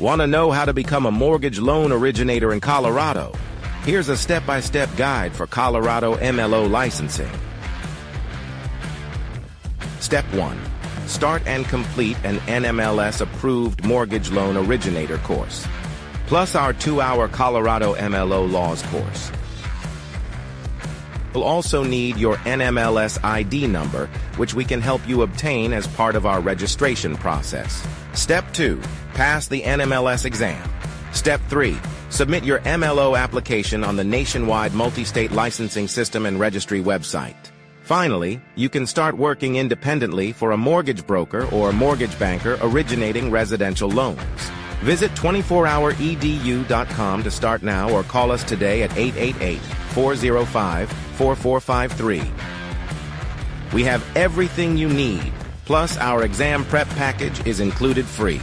Want to know how to become a mortgage loan originator in Colorado? Here's a step-by-step guide for Colorado MLO licensing. Step 1. Start and complete an NMLS-approved mortgage loan originator course, plus our 2-hour Colorado MLO laws course. You'll also need your NMLS ID number, which we can help you obtain as part of our registration process. Step 2. Pass the NMLS exam. Step 3. Submit your MLO application on the nationwide multi-state licensing system and registry website. Finally, you can start working independently for a mortgage broker or mortgage banker originating residential loans. Visit 24houredu.com to start now or call us today at 888-405-4453. We have everything you need, plus our exam prep package is included free.